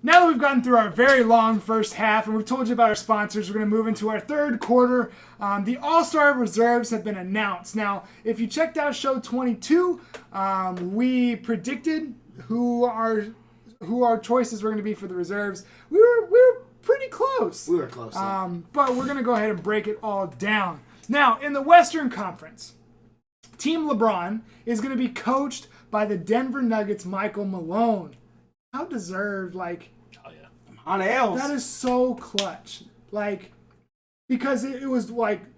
Now that we've gotten through our very long first half and we've told you about our sponsors, we're going to move into our third quarter. The All-Star reserves have been announced. Now, if you checked out show 22, we predicted who our choices were going to be for the reserves. We were pretty close. We were close. But we're going to go ahead and break it all down. Now, in the Western Conference, Team LeBron is going to be coached by the Denver Nuggets' Michael Malone. How deserved, Oh, yeah. On L's. that is so clutch. Because it was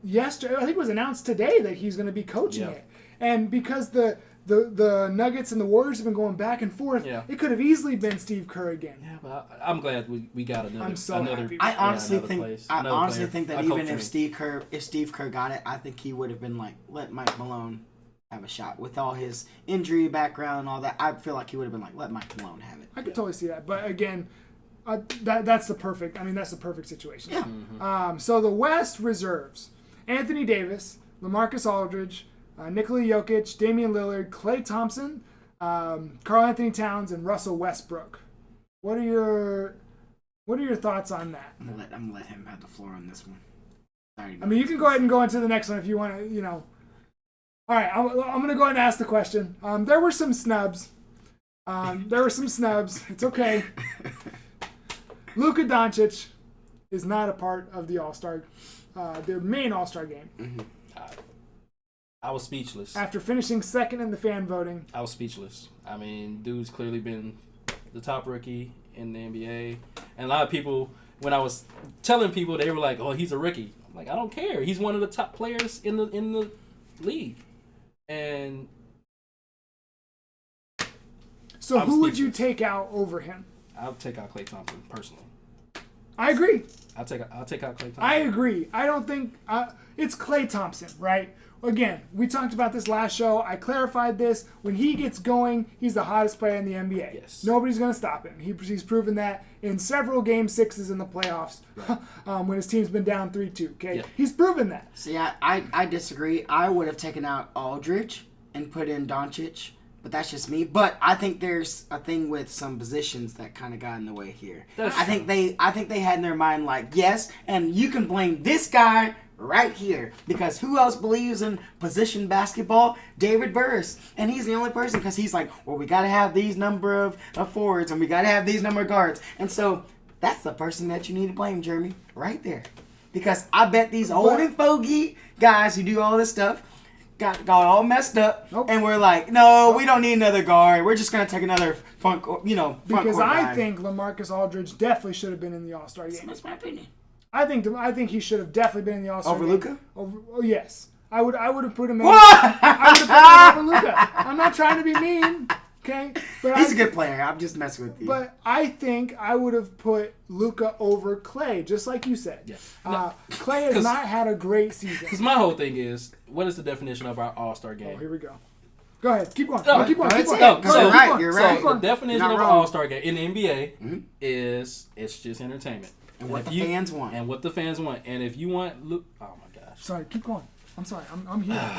yesterday, I think it was announced today that he's going to be coaching it. And because the Nuggets and the Warriors have been going back and forth, it could have easily been Steve Kerr again. Yeah, but I'm glad we got another. I'm so happy. I honestly think that even if Steve Kerr got it, I think he would have been let Mike Malone have a shot with all his injury background and all that. I feel like he would have been let Mike Malone have it. I could totally see that, but again, that's the perfect situation. Yeah. Mm-hmm. So the West reserves: Anthony Davis, LaMarcus Aldridge, Nikola Jokic, Damian Lillard, Klay Thompson, Karl Anthony Towns, and Russell Westbrook. What are your thoughts on that? I'm gonna let him have the floor on this one. I mean, you can go ahead and go into the next one if you want to. All right, I'm going to go ahead and ask the question. There were some snubs. It's okay. Luka Doncic is not a part of the All-Star, their main All-Star game. Mm-hmm. I was speechless. After finishing second in the fan voting. I was speechless. I mean, dude's clearly been the top rookie in the NBA. And a lot of people, when I was telling people, they were like, oh, he's a rookie. I'm like, I don't care. He's one of the top players in the league. And so who would you take out over him? I'll take out Klay Thompson personally. I agree. I'll take out Klay Thompson. I agree. I don't think it's Klay Thompson, right? Again, we talked about this last show. I clarified this. When he gets going, he's the hottest player in the NBA. Yes. Nobody's going to stop him. He's proven that in several Game 6s in the playoffs, right. When his team's been down 3-2. Okay, yeah. He's proven that. See, I disagree. I would have taken out Aldridge and put in Doncic, but that's just me. But I think there's a thing with some positions that kind of got in the way here. I think they had in their mind yes, and you can blame this guy right here, because who else believes in position basketball? David Burris, and he's the only person, because he's we got to have these number of forwards and we got to have these number of guards, and so that's the person that you need to blame, Jeremy, right there, because I bet these old and fogey guys who do all this stuff got all messed up, and we're no, we don't need another guard. We're just gonna take another front because I guy. think LaMarcus Aldridge definitely should have been in the All-Star game. That's my opinion. I think he should have definitely been in the All-Star over game. Luka. Oh yes, I would have put him in. I would have put him over Luka. I'm not trying to be mean, okay? But he's a good player. I'm just messing with you. But I think I would have put Luka over Klay, just like you said. Yes. Klay has not had a great season. Because my whole thing is, what is the definition of our All-Star game? Oh, here we go. Go ahead. Keep going. No, keep going. You're right. So the definition of an All-Star game in the NBA is it's just entertainment. And what the fans want. And what the fans want. And if you want Luka... Oh, my gosh. Sorry, keep going. I'm sorry. I'm here.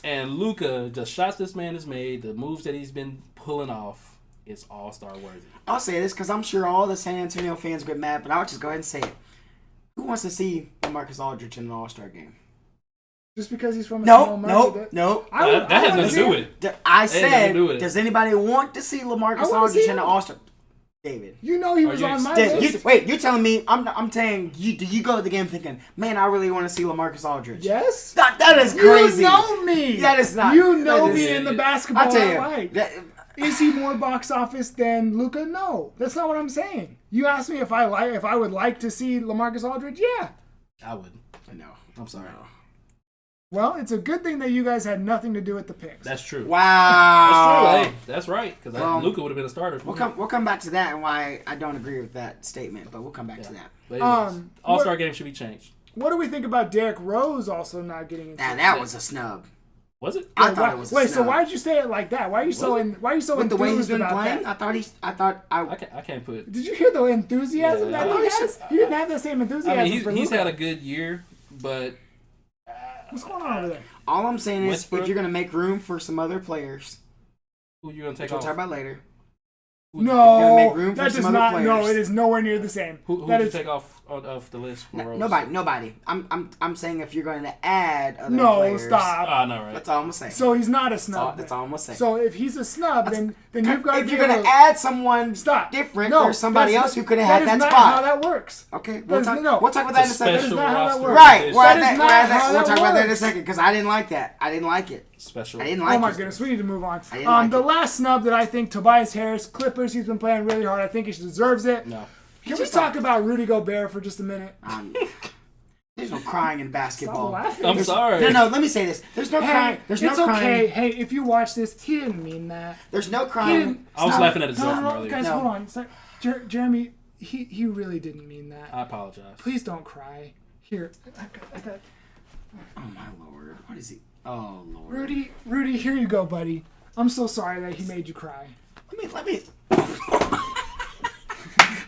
And Luka, the shots this man has made, the moves that he's been pulling off, it's all-star worthy. I'll say this because I'm sure all the San Antonio fans get mad, but I'll just go ahead and say it. Who wants to see LaMarcus Aldridge in an All-Star game? Just because he's from a small market? No. That has nothing to do with it. I said, does anybody want to see LaMarcus Aldridge in an All-Star? David, you know he was on my list. Wait, you're telling me? I'm saying do you go to the game thinking, man, I really want to see LaMarcus Aldridge? Yes. That is crazy. You know me. That is not. You know me in the basketball I'll tell you, I like. Is he more box office than Luka? No, that's not what I'm saying. You asked me if I would like to see LaMarcus Aldridge. Yeah, I would. No, I'm sorry. No. Well, it's a good thing that you guys had nothing to do with the picks. That's true. Wow. That's true. Hey, that's right. Because Luka would have been a starter. We'll come back to that and why I don't agree with that statement, but we'll come back to that. But All-Star game should be changed. What do we think about Derrick Rose also not getting into it? That was a snub. Was it? I thought it was a snub. Wait, so why did you say it like that? Why are you so with the way he's been playing? That? I can't put. Did you hear the enthusiasm that he has? You didn't have the same enthusiasm. I mean, he's Luka. had a good year, but what's going on over there? All I'm saying is, if you're gonna make room for some other players, who you gonna take we'll off? talk about later. No, make room for that some does other not. players. No, it is nowhere near the same. Who That did you is take off the list for Rose? Nobody. I'm saying if you're going to add other no. players. Stop. I know, right? That's all I'm gonna say. So he's not a snub. That's all I'm gonna say. So if he's a snub, then you've got. If you're gonna add someone stop. different, No, there's somebody that's else who could have had that That is spot. not how that works. Okay, That is- no. we'll talk about that in a second. That is not how that roster works. Right, addition. we'll talk about that in a works. second because I didn't like that. I didn't like it. Special. I didn't like Oh my it. goodness, we need to move on. I didn't like The it. last snub that I think Tobias Harris, Clippers, he's been playing really hard. I think he deserves it. No. Can we talk about Rudy Gobert for just a minute? There's no crying in basketball. Stop laughing. I'm sorry. No, let me say this. There's no crying. There's no it's crying. okay. Hey, if you watch this, he didn't mean that. There's no He crying. didn't. I was Stop. laughing at his joke No, earlier. guys, No. hold on. It's like, Jeremy, he really didn't mean that. I apologize. Please don't cry. Here, I got Oh my lord. What is he? Oh lord. Rudy, here you go, buddy. I'm so sorry that he made you cry. Let me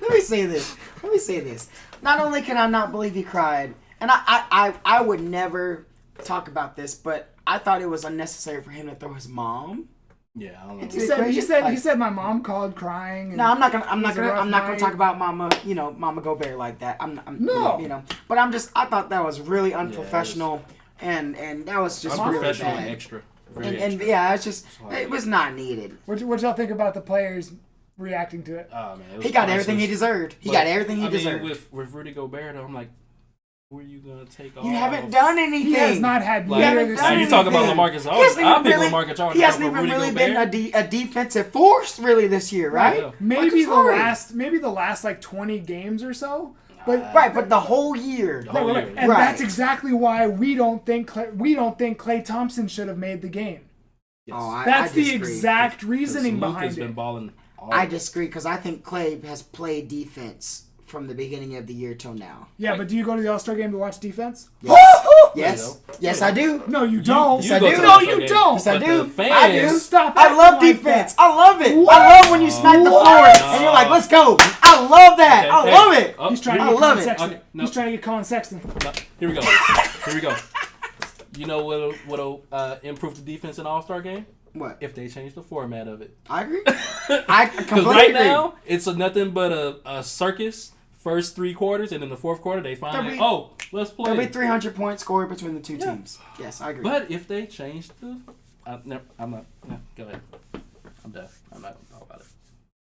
let me say this. Let me say this. Not only can I not believe he cried, and I would never talk about this, but I thought it was unnecessary for him to throw his mom. Yeah, I don't know. He said my mom called crying. And No, I'm not gonna night. talk about Mama Gobert like that. No. But I thought that was really unprofessional, and that was just really Unprofessional and bad. extra. Very And extra. yeah, it was not needed. What y'all think about the players reacting to it? Oh, man, it was He got everything he priceless. deserved. He But, got everything he I mean, deserved. with Rudy Gobert, I'm like, who are you gonna take off? You haven't done anything. He has not had Like, near haven't this now done you season. talk about LaMarcus Aldridge. I'll pick LaMarcus Aldridge. He hasn't over even Rudy really Gobert. been a defensive force really this year, right? Yeah. Maybe Marcus the last like 20 games or so. But Right, but the whole year. whole year. and Right. that's exactly why we don't think Klay Thompson should have made the game. Yes. Oh, That's I the disagree. exact 'Cause reasoning Luka's behind been it. balling all I disagree because I think Clay has played defense from the beginning of the year till now. Yeah, but do you go to the All-Star game to watch defense? Yes, yes, I do. No, you don't. you I go do. to the No, All-Star you game. don't. Yes, I But do. the fans, I do. Stop I love acting like defense. that. I love it. What? I love when you smack the floor and you're like, "Let's go." I love that. Okay, I hey. love it. Oh, He's trying to I get love Colin it. Sexton. Okay, no. He's trying to get Colin Sexton. No, here we go. Here we go. You know what'll improve the defense in All-Star game? What? If they change the format of it. I agree. I Because completely right agree. now, it's nothing but a circus first 3 quarters, and in the fourth quarter, they finally, let's play. There'll be 300 points scored between the two teams. Yes, I agree. But if they change I'm not. No, go ahead. I'm done. I'm not going to talk about it.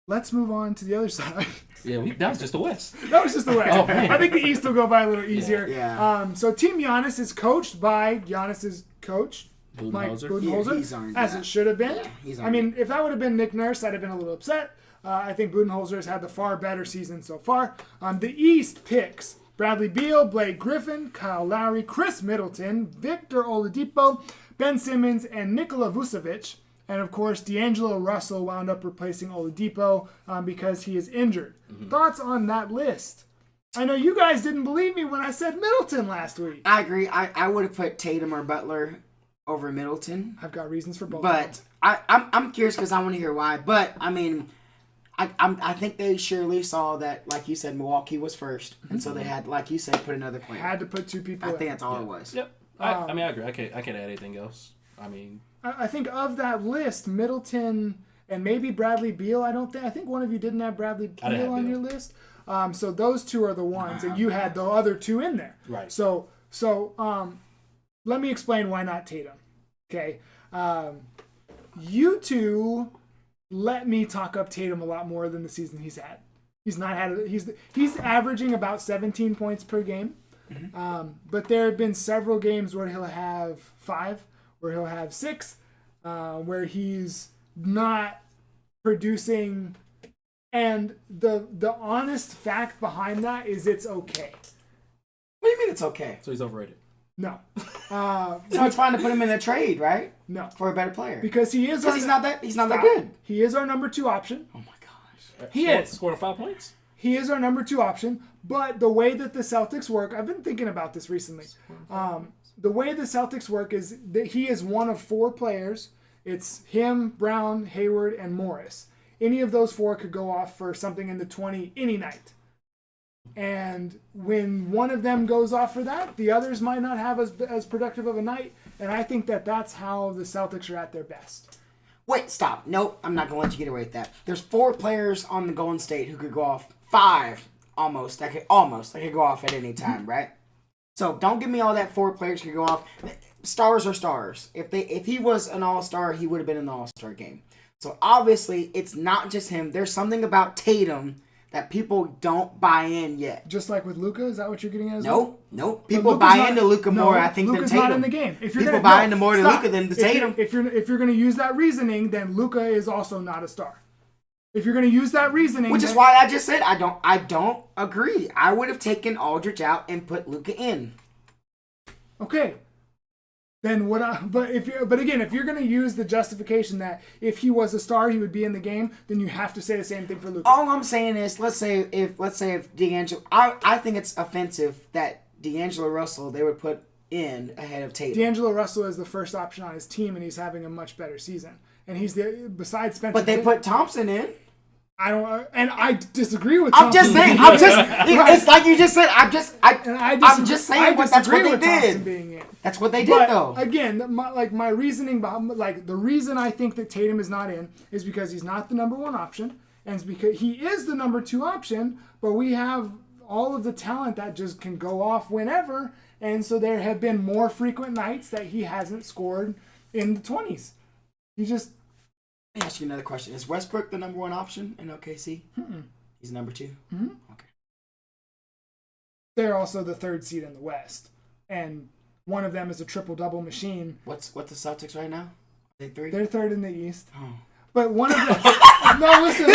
Let's move on to the other side. Yeah, that was just the West. That was just the West. Oh, man. I think the East will go by a little easier. Yeah. So Team Giannis is coached by Giannis's coach, Mike Budenholzer. Budenholzer, he's earned as that. it should have been. Yeah, he's I earned mean, if that would have been Nick Nurse, I'd have been a little upset. I think Budenholzer has had the far better season so far. The East picks Bradley Beal, Blake Griffin, Kyle Lowry, Chris Middleton, Victor Oladipo, Ben Simmons, and Nikola Vucevic. And of course, D'Angelo Russell wound up replacing Oladipo because he is injured. Thoughts on that list? I know you guys didn't believe me when I said Middleton last week. I agree. I would have put Tatum or Butler over Middleton. I've got reasons for both. But I'm curious because I want to hear why. But I mean, I think they surely saw that, like you said, Milwaukee was first, and so they had, like you said, put another player. Had to put 2 people I in. think that's all it was. Yep. I mean, I agree. I can't add anything else. I mean, I think of that list, Middleton and maybe Bradley Beal. I think one of you didn't have Bradley I didn't Beal have on Beal. your list. So those 2 are the ones, and you had the other 2 in there. Right. So let me explain why not Tatum. Okay. You 2 let me talk up Tatum a lot more than the season he's had. He's not had. He's averaging about 17 points per game. But there have been several games where he'll have 5, where he'll have 6, where he's not producing. And the honest fact behind that is it's okay. What do you mean it's okay? so he's overrated. No. So it's fine to put him in a trade, right? No. For a better player. Because he is. Because he's not that good. He is our number 2 option. Oh my gosh. He is. Scored 5 points. He is our number 2 option. But the way that the Celtics work, I've been thinking about this recently. The way the Celtics work is that he is one of 4 players. It's him, Brown, Hayward, and Morris. Any of those 4 could go off for something in the 20 any night. And when one of them goes off for that, the others might not have as productive of a night. And I think that that's how the Celtics are at their best. Wait, stop. Nope, I'm not going to let you get away with that. There's 4 players on the Golden State who could go off. 5, almost. That could go off at any time, right? So don't give me all that 4 players could go off. Stars are stars. If he was an all-star, he would have been in the all-star game. So obviously, it's not just him. There's something about Tatum that people don't buy in yet. Just like with Luka, is that what you're getting at? Nope. People buy into Luka more, I think, Luka's than Tatum. Not in the game. If you're people buy into more to Luka than to Tatum. If you're going to use that reasoning, then Luka is also not a star. If you're going to use that reasoning, which is why I just said I don't agree. I would have taken Aldridge out and put Luka in. Okay. Then but again, if you're going to use the justification that if he was a star he would be in the game, then you have to say the same thing for Luka. All I'm saying is, let's say if D'Angelo, I think it's offensive that D'Angelo Russell they would put in ahead of Tatum. D'Angelo Russell is the first option on his team, and he's having a much better season. And he's besides Spencer. But they put Thompson in. I disagree with. I'm just saying. It's like you just said. I'm just saying. That's what they did. That's what they did, though. Again, my reasoning behind, the reason I think that Tatum is not in is because he's not the number 1 option, and it's because he is the number 2 option. But we have all of the talent that just can go off whenever, and so there have been more frequent nights that he hasn't scored in the 20s. He just. Let me ask you another question. Is Westbrook the number 1 option in OKC? Mm-mm. He's number 2? Mm-hmm. Okay. They're also the 3rd seed in the West. And one of them is a triple-double machine. What's the Celtics right now? Are they 3? They're 3rd in the East. Oh. But one of them... No, listen. I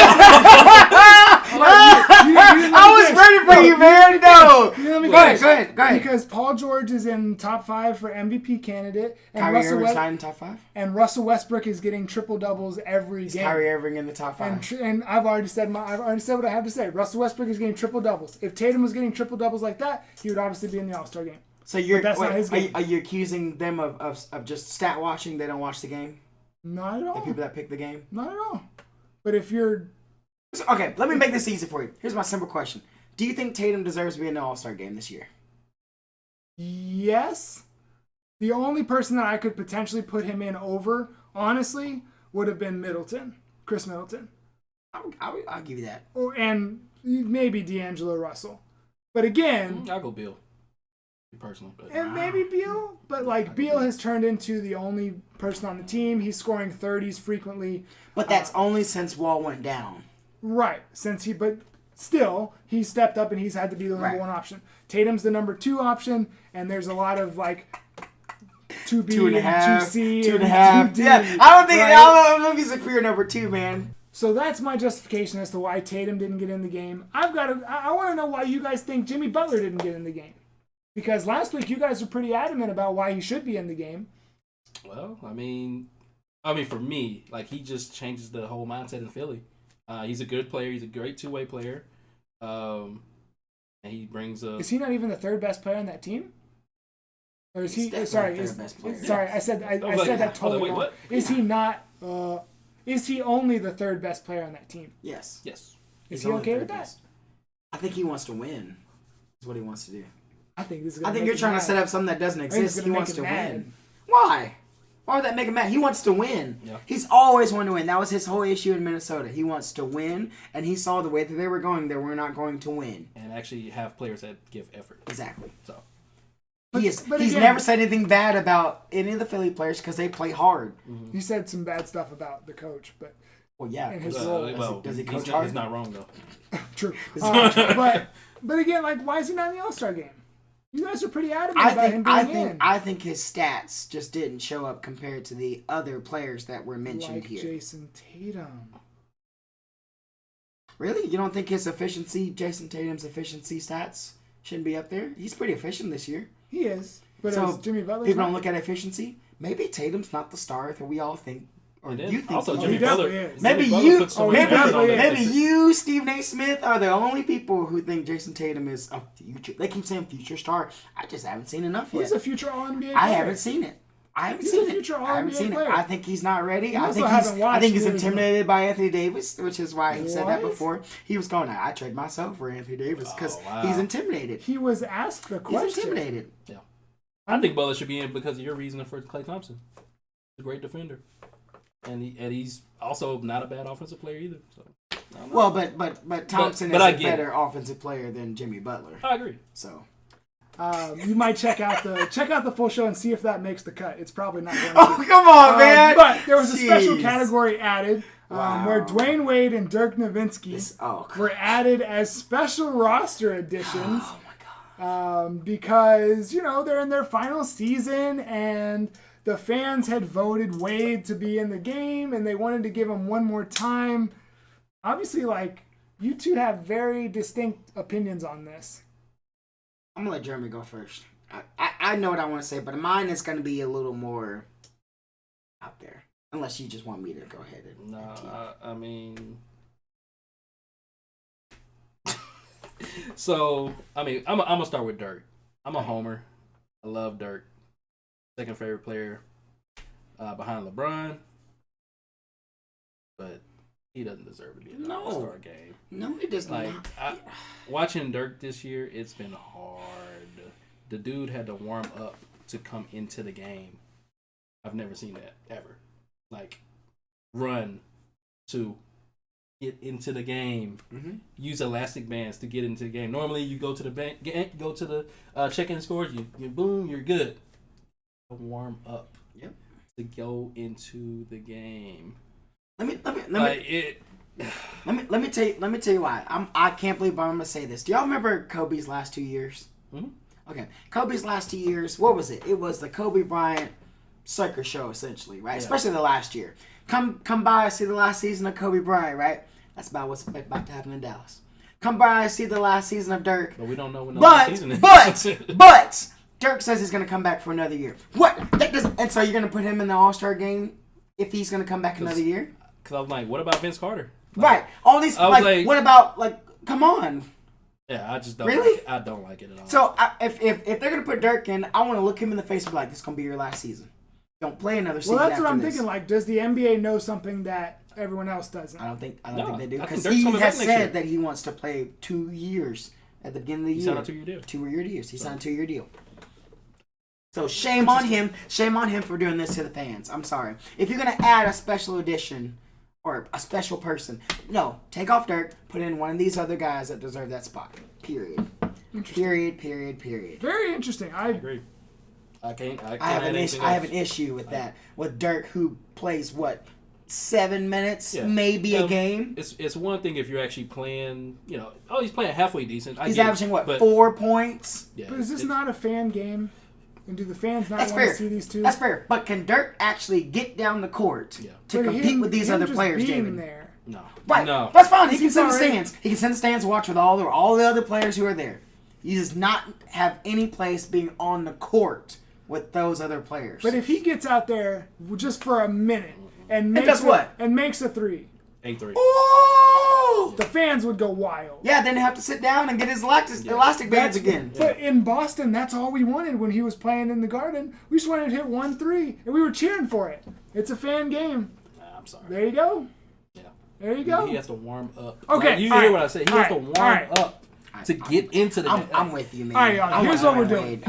was ready for you, man. No. Go ahead. Because Paul George is in top 5 for MVP candidate. And Kyrie Irving's not in top 5? And Russell Westbrook is getting triple-doubles every game. Kyrie Irving in the top 5? And I've already said what I have to say. Russell Westbrook is getting triple-doubles. If Tatum was getting triple-doubles like that, he would obviously be in the All-Star game. So are you accusing them of just stat watching? They don't watch the game? Not at all. The people that pick the game? Not at all. But if you're... Okay, let me make this easy for you. Here's my simple question. Do you think Tatum deserves to be in the All-Star game this year? Yes. The only person that I could potentially put him in over, honestly, would have been Chris Middleton. I'll give you that. And maybe D'Angelo Russell. But again... I'll go Bill. Personally, but and maybe Beal, but Beal has turned into the only person on the team. He's scoring 30s frequently. But that's only since Wall went down. Right. But still, he stepped up and he's had to be the number 1 option. Tatum's the number 2 option, and there's a lot of 2B 2.5, and 2C 2.5. And 2D, yeah, I don't know if he's a clear number 2, man. So that's my justification as to why Tatum didn't get in the game. I want to know why you guys think Jimmy Butler didn't get in the game. Because last week you guys were pretty adamant about why he should be in the game. Well, I mean, for me, he just changes the whole mindset in Philly. He's a good player. He's a great 2-way player. And he brings a... Is he not even the 3rd best player on that team? Or is he... Sorry, I said that totally wrong. What? Is he not... is he only the 3rd best player on that team? Yes. Is he okay with that? I think he wants to win. That's what he wants to do. I think you're trying to set up something that doesn't exist. He wants to win. Why? Why would that make him mad? He wants to win. Yeah. He's always wanted to win. That was his whole issue in Minnesota. He wants to win, and he saw the way that they were going. They were not going to win. And actually have players that give effort. Exactly. So he's never said anything bad about any of the Philly players because they play hard. Mm-hmm. He said some bad stuff about the coach, but... Well, yeah. Does he coach hard? He's not wrong, though. True. But again, why is he not in the All-Star game? You guys are pretty adamant about him being in. I think his stats just didn't show up compared to the other players that were mentioned here. Jason Tatum. Really? You don't think Jason Tatum's efficiency stats shouldn't be up there? He's pretty efficient this year. He is. But so Jimmy Butler. People don't look at efficiency. Maybe Tatum's not the star that we all think. Or do you think also so? Jimmy Butler? Maybe you, Stephen A. Smith, are the only people who think Jason Tatum is a future. They keep saying future star. I just haven't seen enough yet. He's a future All-NBA player. I haven't seen it. I haven't seen it. I think he's not ready. I think he's intimidated by Anthony Davis, which is why he said that before. He was going, I trade myself for Anthony Davis because he's intimidated. He was asked the question. He's intimidated. Yeah. I think Butler should be in because of your reasoning for Klay Thompson. He's a great defender. and he's also not a bad offensive player either. So. Well, but Thompson is a better offensive player than Jimmy Butler. I agree. So. You might check out the full show and see if that makes the cut. It's probably not going to. Oh, come on, man! But there was a special category added where Dwayne Wade and Dirk Nowitzki were added as special roster additions. Oh my God! Because they're in their final season and the fans had voted Wade to be in the game and they wanted to give him one more time. Obviously, you two have very distinct opinions on this. I'm going to let Jeremy go first. I know what I want to say, but mine is going to be a little more out there. Unless you just want me to go ahead and... No, I mean... So, I mean, I'm going to start with Dirk. I'm a homer. I love Dirk. Second favorite player behind LeBron. But he doesn't deserve to be in the All-Star game. No, he does not. Watching Dirk this year, it's been hard. The dude had to warm up to come into the game. I've never seen that, ever. Run to get into the game. Mm-hmm. Use elastic bands to get into the game. Normally, you go to the bank, go to the check-in scores, you boom, you're good. Warm up. Yep. To go into the game. Let me tell you why. I can't believe I'm gonna say this. Do y'all remember Kobe's last 2 years? Mm-hmm. Okay, Kobe's last 2 years. What was it? It was the Kobe Bryant circus show, essentially, right? Yeah. Especially the last year. Come by and see the last season of Kobe Bryant, right? That's about what's about to happen in Dallas. Come by and see the last season of Dirk. But we don't know when the last season is. But Dirk says he's gonna come back for another year. What? And so you're gonna put him in the All-Star game if he's gonna come back another year? Because I was like, what about Vince Carter? Right. All these, what about, come on. Yeah, I just don't really? I don't like it at all. So, if they're going to put Dirk in, I want to look him in the face and be like, this is going to be your last season. Don't play another season. Well, that's what I'm thinking. Does the NBA know something that everyone else doesn't? I don't think they do. Because he has said that he wants to play 2 years at the beginning of the year. He signed a 2-year deal. 2-year deals. He signed a 2-year deal. So shame on him. Shame on him for doing this to the fans. I'm sorry. If you're going to add a special edition or a special person, no, take off Dirk, put in one of these other guys that deserve that spot. Period. Period. Very interesting. I agree. I have an issue with that. With Dirk, who plays 7 minutes, maybe a game. It's one thing if you're actually playing. He's playing halfway decent. He's averaging 4 points. Yeah, but is this not a fan game? And do the fans not want to see these two? That's fair. But can Dirk actually get down the court to compete with these other players, David? There. No. Right. No. That's fine. He can sit in the stands. He can sit in the stands and watch with all the other players who are there. He does not have any place being on the court with those other players. But if he gets out there just for a minute and makes a three. A three. Ooh! The fans would go wild. Yeah, then they have to sit down and get his elastic bands again. But in Boston, that's all we wanted when he was playing in the Garden. We just wanted to hit 1-3, and we were cheering for it. It's a fan game. I'm sorry. There you go. Yeah. There you go. He has to warm up. Okay. You hear what I say. He has to warm up to get into the game. I'm with you, man. All right, here's what we're doing.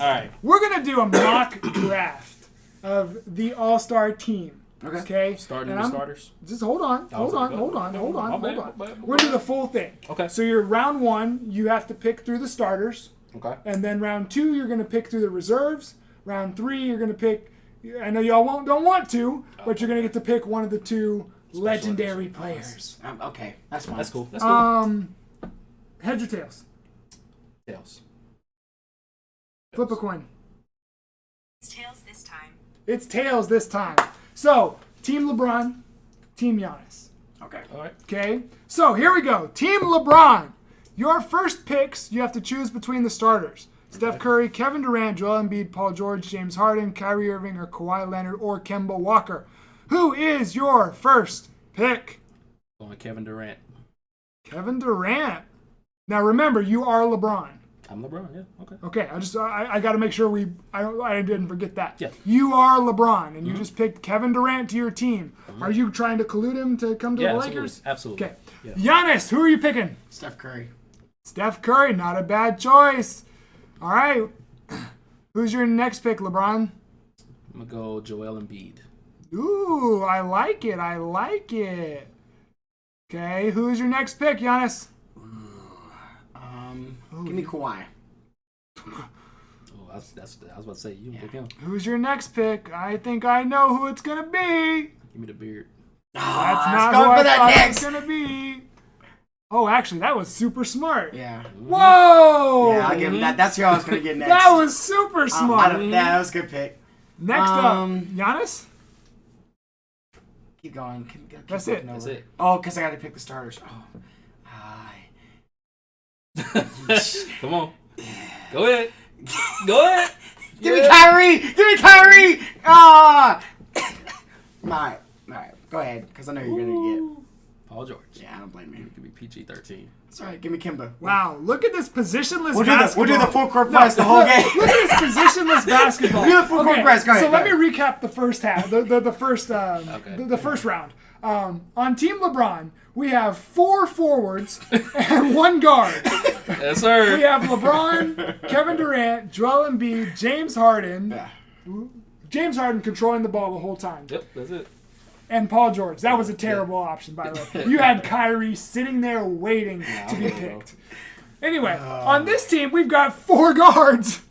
All right. We're going to do a mock draft of the All-Star team. Okay. Starting the starters. Just hold on. We're gonna do the full thing. Okay. So you're round 1, you have to pick through the starters. Okay. And then round 2, you're gonna pick through the reserves. Round 3, you're gonna pick. I know y'all don't want to, but you're gonna get to pick one of the 2 legendary players. Okay, that's fine. That's cool. Heads or tails? Tails. Flip a coin. It's tails this time. It's tails this time. So, Team LeBron, Team Giannis. Okay. All right. Okay. So, here we go. Team LeBron. Your first picks, you have to choose between the starters. Steph Curry, Kevin Durant, Joel Embiid, Paul George, James Harden, Kyrie Irving, or Kawhi Leonard, or Kemba Walker. Who is your first pick? Going Kevin Durant. Kevin Durant. Now, remember, you are LeBron. I'm LeBron, yeah. Okay. Okay, I got to make sure I didn't forget that. Yeah. You are LeBron, and you just picked Kevin Durant to your team. Mm-hmm. Are you trying to collude him to come to the Lakers? Absolutely. Okay. Yeah. Giannis, who are you picking? Steph Curry. Steph Curry, not a bad choice. All right. Who's your next pick, LeBron? I'm going to go Joel Embiid. Ooh, I like it. I like it. Okay, who's your next pick, Giannis? Give me Kawhi. Oh, I was about to say you pick him. Who's your next pick? I think I know who it's gonna be. Give me the beard. That's not who I thought it was gonna be. Oh, actually, that was super smart. Yeah. Whoa! Yeah, I'll give him that. That's who I was gonna get next. That was super smart. That was a good pick. Next up, Giannis. Keep going. Keep That's it. over. That's it. Oh, because I got to pick the starters. Oh. Come on. Go ahead. Go ahead. Give me Kyrie. Give me Kyrie. Ah. All right. Go ahead, because I know you're gonna get Paul George. Yeah, I don't blame you. Give me PG-13. It's all right. Give me Kimba. Wow, look at this positionless We'll basketball. do the full court press the whole game. Look at this positionless basketball. Do the full court press. Go ahead. So let me recap the first half, the first round. On Team LeBron, we have 4 forwards and 1 guard. Yes, sir. We have LeBron, Kevin Durant, Joel Embiid, James Harden. Yeah. James Harden controlling the ball the whole time. Yep, that's it. And Paul George. That was a terrible option, by the way. You had Kyrie sitting there waiting to be picked. Anyway, on this team, we've got 4 guards.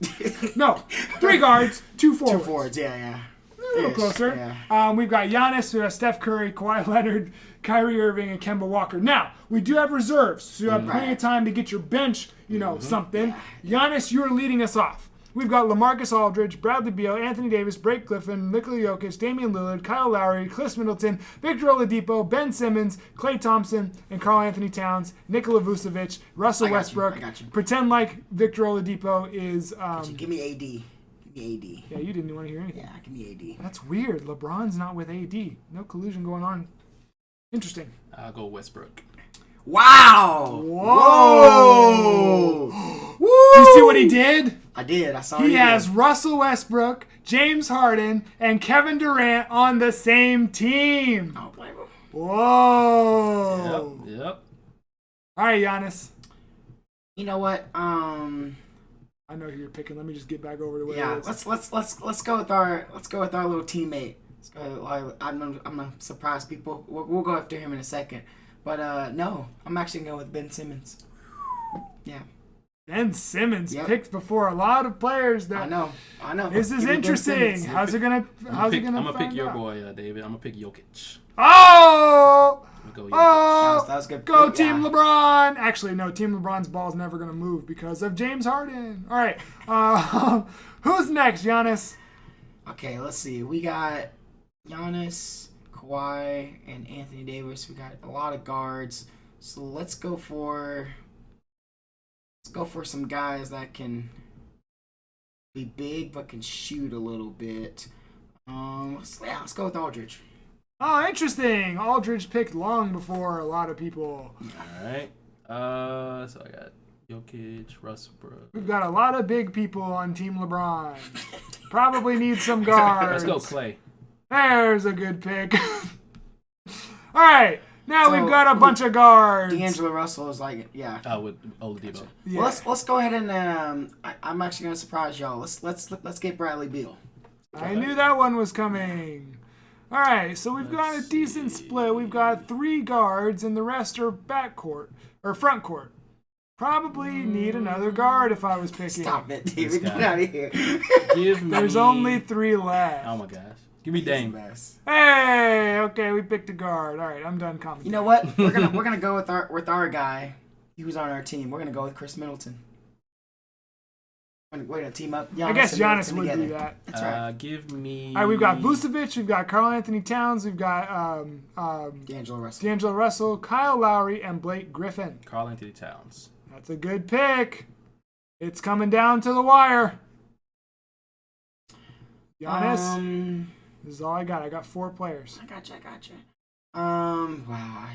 No, 3 guards, 2 forwards. 2 forwards, yeah. A little closer. Yeah. We've got Giannis, we have Steph Curry, Kawhi Leonard, Kyrie Irving, and Kemba Walker. Now, we do have reserves, so you have plenty of time to get your bench, something. Giannis, you're leading us off. We've got LaMarcus Aldridge, Bradley Beal, Anthony Davis, Blake Griffin, Nikola Jokic, Damian Lillard, Kyle Lowry, Chris Middleton, Victor Oladipo, Ben Simmons, Klay Thompson, and Karl Anthony Towns, Nikola Vucevic, Russell Westbrook. I got you. Pretend like Victor Oladipo is... Give me AD. Yeah, you didn't want to hear anything. Yeah, give me AD. That's weird. LeBron's not with AD. No collusion going on. Interesting. I'll go Westbrook. Wow! Whoa! Woo! You see what he did? I did. I saw He has Russell Westbrook, James Harden, and Kevin Durant on the same team. I don't blame him. Whoa! Yep. All right, Giannis. You know what? I know who you're picking. Let me just get back over to where it is. Let's go with our little teammate. I'm gonna surprise people. We'll go after him in a second. But no, I'm actually going with Ben Simmons. Yeah. Ben Simmons picked before a lot of players. That I know. This is interesting. How's it gonna? I'm gonna pick your boy, David. I'm gonna pick Jokic. Oh! Go Jokic. Oh! That was good. Go Team LeBron. Actually, no. Team LeBron's ball's never gonna move because of James Harden. All right. Who's next, Giannis? Okay, let's see. We got Giannis, Kawhi, and Anthony Davis. We got a lot of guards. So let's go for some guys that can be big but can shoot a little bit. Let's go with Aldridge. Oh, interesting. Aldridge picked long before a lot of people. All right. So I got Jokic, Westbrook. We've got a lot of big people on Team LeBron. Probably need some guards. Let's go Klay. There's a good pick. All right. Now we've got a bunch of guards. D'Angelo Russell is with Oladipo. Gotcha. Yeah. Well, let's go ahead and I'm actually gonna surprise y'all. Let's get Bradley Beal. I knew that one was coming. All right, so we've got a decent split. We've got 3 guards, and the rest are backcourt or front court. Probably need another guard if I was picking. Stop it, David. Get out of here. There's only 3 left. Oh my gosh. Give me Dame. Hey, okay, we picked a guard. All right, I'm done commenting. You know what? We're gonna go with our guy. He was on our team. We're gonna go with Chris Middleton. We're gonna team up. I guess Giannis would do that. That's right. Give me. All right, we've got Vucevic, we've got Karl Anthony Towns, we've got D'Angelo Russell, Kyle Lowry, and Blake Griffin. Karl Anthony Towns. That's a good pick. It's coming down to the wire. Giannis. This is all I got. I got 4 players. I gotcha. Wow.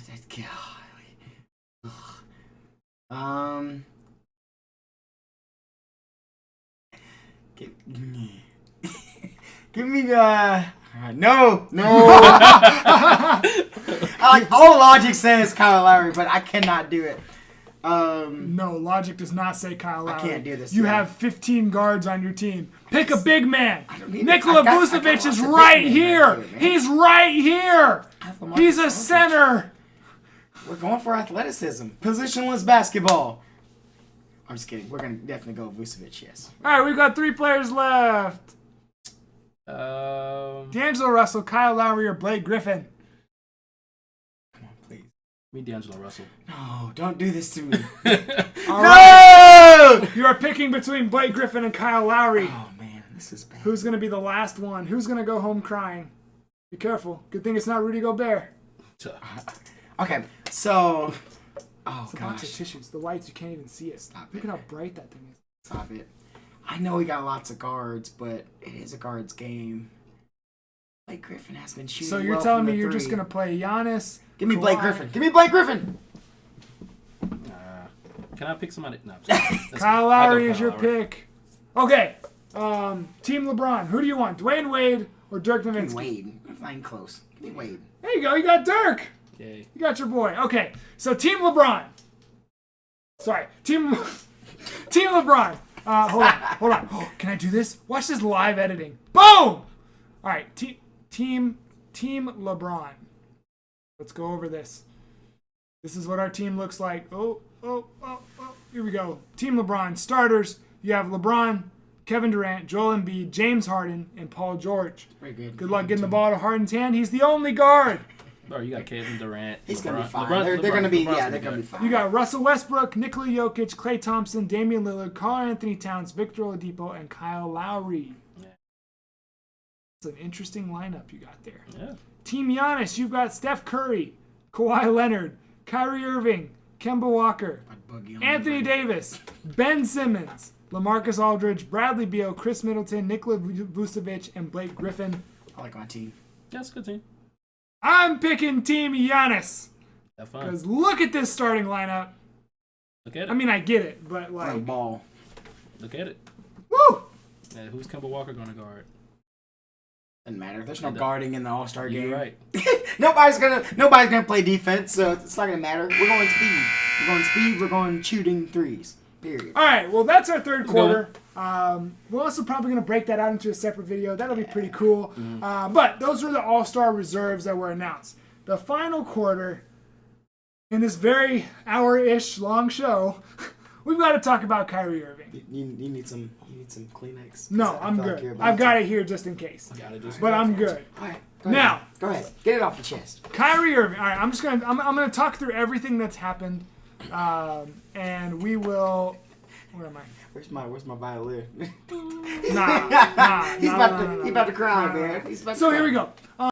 Give me no. All logic says Kyle Lowry, but I cannot do it. No, logic does not say Kyle Lowry. I can't do this. You have 15 guards on your team. Pick a big man. need Nikola I got Vucevic is lots of right big men here. right here, man. He's right here. He's a center. We're going for athleticism. Positionless basketball. I'm just kidding. We're going to definitely go Vucevic, yes. All right, we've got 3 players left. Give D'Angelo Russell, Kyle Lowry, or Blake Griffin. Come on, please. me D'Angelo Russell. No, don't do this to me. All right. No! You are picking between Blake Griffin and Kyle Lowry. Oh, man, this is bad. Who's going to be the last one? Who's going to go home crying? Be careful. Good thing it's not Rudy Gobert. Okay, so... Oh, It's a bunch of gosh. tissues. The lights, you can't even see it. Look at how bright that thing is. Stop it. I know we got lots of guards, but it is a guards game. Blake Griffin has been shooting So you're well telling from me the you're just three. going to play Giannis? Give me Blake Kawhi. Griffin. Give me Blake Griffin! Can I pick somebody? No. I'm sorry. That's Kyle good. I'll go Lowry is Kyle your Lowry. pick. Okay. Team LeBron. Who do you want? Dwayne Wade or Dirk Give me Nowitzki? Wade. I'm flying close. Give me Wade. There you go. You got Dirk. Yay. You got your boy. Okay. So Team LeBron. Sorry. Team LeBron. Hold on. Oh, can I do this? Watch this live editing. Boom! All right. Team LeBron. Let's go over this. This is what our team looks like. Oh. Here we go. Team LeBron. Starters. You have LeBron, Kevin Durant, Joel Embiid, James Harden, and Paul George. Very good. Good luck getting the ball to Harden's hand. He's the only guard. Bro, you got Kevin Durant. He's going to be LeBron- fine. LeBron- They're going to be, LeBron's yeah, gonna they're be going to be good. fine. You got Russell Westbrook, Nikola Jokic, Klay Thompson, Damian Lillard, Karl Anthony Towns, Victor Oladipo, and Kyle Lowry. Yeah. It's an interesting lineup you got there. Yeah. Team Giannis, you've got Steph Curry, Kawhi Leonard, Kyrie Irving, Kemba Walker, Boogie on Anthony the- Davis, Ben Simmons, LaMarcus Aldridge, Bradley Beal, Chris Middleton, Nikola Vucevic, and Blake Griffin. I like my team. That's a good team. I'm picking Team Giannis. Have fun. Because look at this starting lineup. Look at it. I mean, I get it, but What a like, ball. Look at it. woo! Yeah, who's Kemba Walker going to guard? Doesn't matter. There's no It does. guarding in the All-Star game. You're right. nobody's gonna play defense, so it's not gonna matter. We're going speed. We're going speed. We're going shooting threes. Period. All right, well, that's our third quarter. We're also probably going to break that out into a separate video. That'll be pretty cool. But those were the All-Star reserves that were announced. The final quarter, in this very hour-ish long show, we've got to talk about Kyrie Irving. You need some Kleenex. No, I'm good. I've got it here just in case. Got it. Just But I'm good. All right. Now. Go ahead. Get it off your chest. Kyrie Irving. All right, I'm gonna talk through everything that's happened, and we will. Where am I? Where's my violin? Nah. He's about to cry, man. He's about to So cry. here we go.